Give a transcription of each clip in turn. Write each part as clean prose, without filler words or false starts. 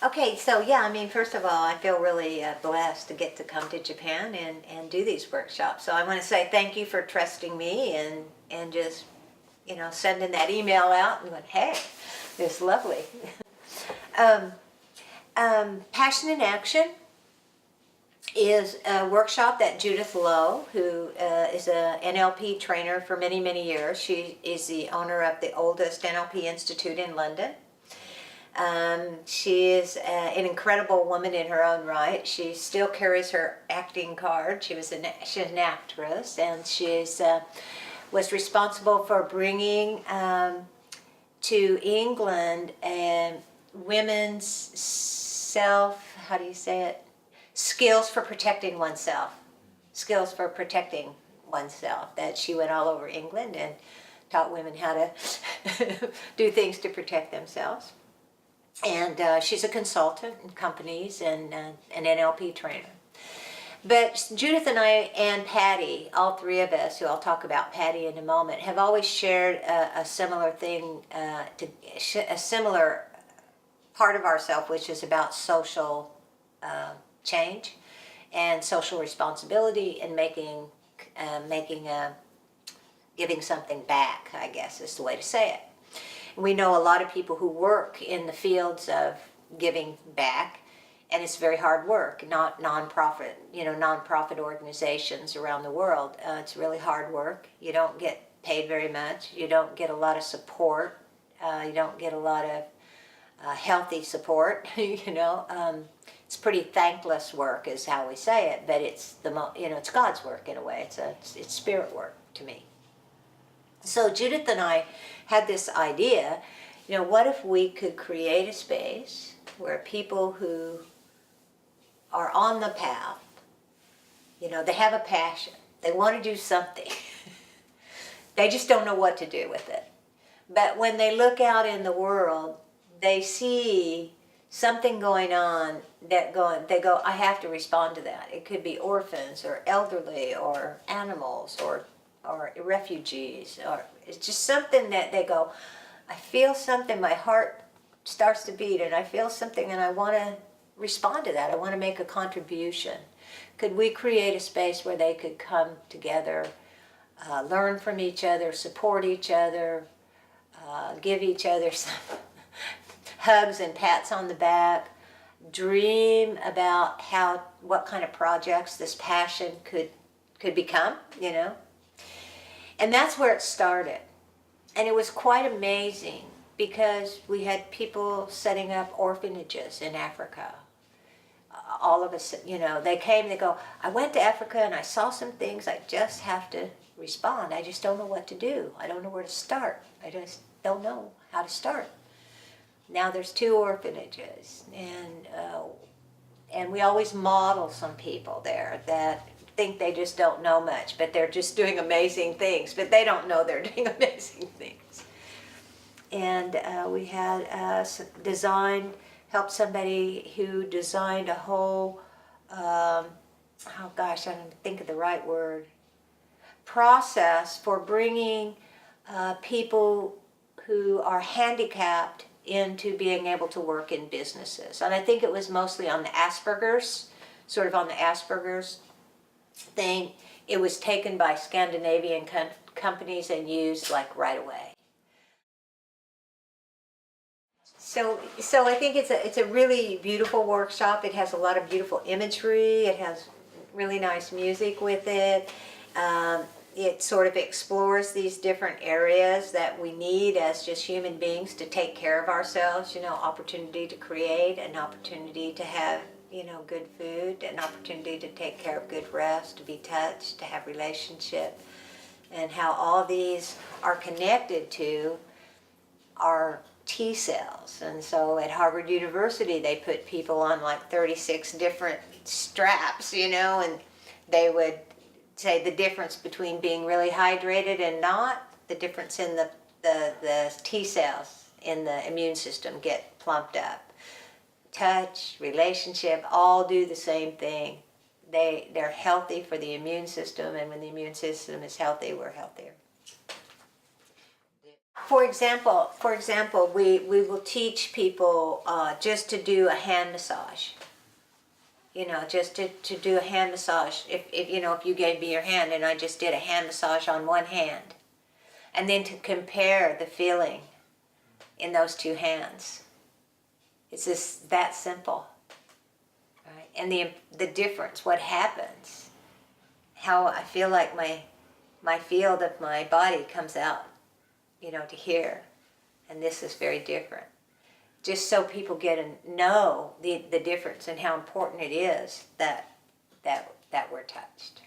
Okay, so yeah, I mean, first of all, I feel really blessed to get to come to Japan and do these workshops. So I want to say thank you for trusting me and just, sending that email out and going, hey, this is lovely. Passion in Action is a workshop that Judith Lowe, who is a NLP trainer for many, many years. She is the owner of the oldest NLP Institute in London. She is an incredible woman in her own right. She still carries her acting card. She's an actress, and she was responsible for bringing to England women's skills for protecting oneself. Skills for protecting oneself. That she went all over England and taught women how to do things to protect themselves. And she's a consultant in companies and an NLP trainer. But Judith and I and Patty, all three of us, who I'll talk about Patty in a moment, have always shared a similar thing, a similar part of ourselves, which is about social change and social responsibility and giving something back, I guess is the way to say it. We know a lot of people who work in the fields of giving back, and it's very hard work. Not nonprofit organizations around the world. It's really hard work. You don't get paid very much. You don't get a lot of support. You don't get a lot of healthy support. It's pretty thankless work, is how we say it. But it's it's God's work in a way. It's spirit work to me. So Judith and I had this idea, what if we could create a space where people who are on the path, they have a passion, they want to do something, they just don't know what to do with it. But when they look out in the world, they see something going on they go, I have to respond to that. It could be orphans or elderly or animals or refugees, or it's just something that they go, I feel something, my heart starts to beat and I feel something and I want to respond to that. I want to make a contribution. Could we create a space where they could come together, learn from each other, support each other, give each other some hugs and pats on the back, dream about what kind of projects this passion could become, And that's where it started. And it was quite amazing because we had people setting up orphanages in Africa. All of us, they came, they go, I went to Africa and I saw some things, I just have to respond. I just don't know what to do. I don't know where to start. I just don't know how to start. Now there's 2 orphanages, and we always model some people there that think they just don't know much, but they're just doing amazing things, but they don't know they're doing amazing things. And we had helped somebody who designed a whole, I don't think of the right word, process for bringing people who are handicapped into being able to work in businesses. And I think it was mostly on the Asperger's thing. It was taken by Scandinavian companies and used right away. So I think it's a really beautiful workshop. It has a lot of beautiful imagery. It has really nice music with it. It sort of explores these different areas that we need as just human beings to take care of ourselves, opportunity to create, an opportunity to have, good food, an opportunity to take care of good rest, to be touched, to have relationship, and how all these are connected to our T cells. And so at Harvard University, they put people on 36 different straps, and they would say the difference between being really hydrated and not, the difference in the T cells in the immune system get plumped up. Touch, relationship, all do the same thing. They're healthy for the immune system, and when the immune system is healthy, we're healthier. For example, we will teach people just to do a hand massage. Just to do a hand massage. If you gave me your hand and I just did a hand massage on one hand, and then to compare the feeling in those two hands. It's just that simple, right? And the difference, what happens, how I feel like my field of my body comes out, to here, and this is very different. Just so people get to know the difference and how important it is that we're touched.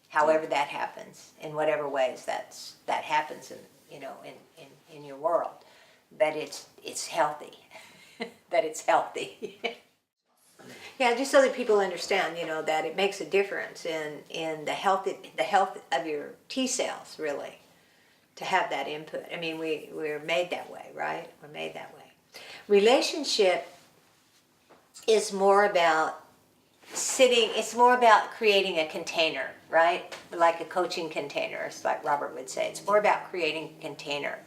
However that happens, in whatever ways that happens in your world, that it's healthy, that it's healthy. Yeah, just so that people understand, that it makes a difference in the health of your T cells, really, to have that input. I mean, we're made that way, right? We're made that way. Relationship is more about it's more about creating a container, right? Like a coaching container, it's like Robert would say. It's more about creating a container.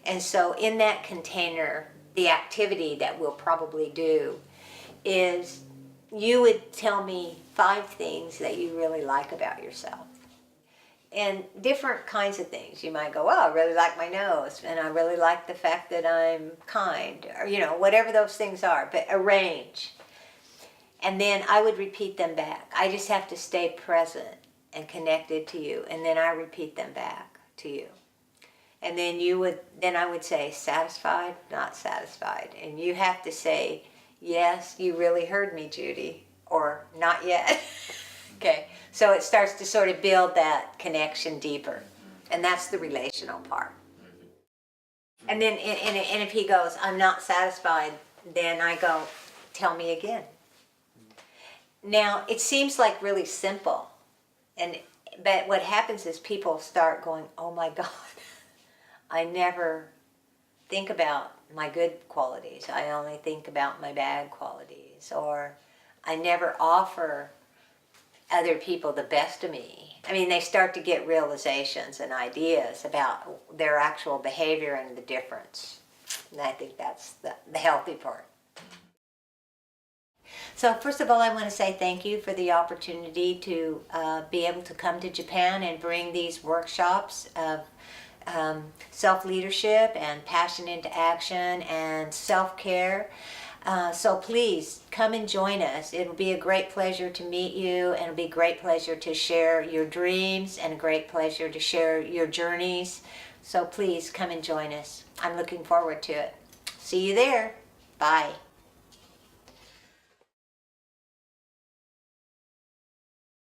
And so in that container, the activity that we'll probably do is you would tell me 5 things that you really like about yourself. And different kinds of things. You might go, oh, I really like my nose, and I really like the fact that I'm kind, or whatever those things are, but arrange. And then I would repeat them back. I just have to stay present and connected to you, and then I repeat them back to you. And then I would say, satisfied, not satisfied. And you have to say, yes, you really heard me, Judy, or not yet. Okay, so it starts to sort of build that connection deeper, and that's the relational part. And then, and if he goes, I'm not satisfied, then I go, tell me again. Now, it seems like really simple, but what happens is people start going, oh my God, I never think about my good qualities. I only think about my bad qualities, or I never offer other people the best of me. I mean, they start to get realizations and ideas about their actual behavior and the difference. And I think that's the healthy part. So first of all, I want to say thank you for the opportunity to be able to come to Japan and bring these workshops of self-leadership and passion into action and self-care. So please come and join us. It'll be a great pleasure to meet you, and it'll be a great pleasure to share your dreams and a great pleasure to share your journeys. So please come and join us. I'm looking forward to it. See you there. Bye.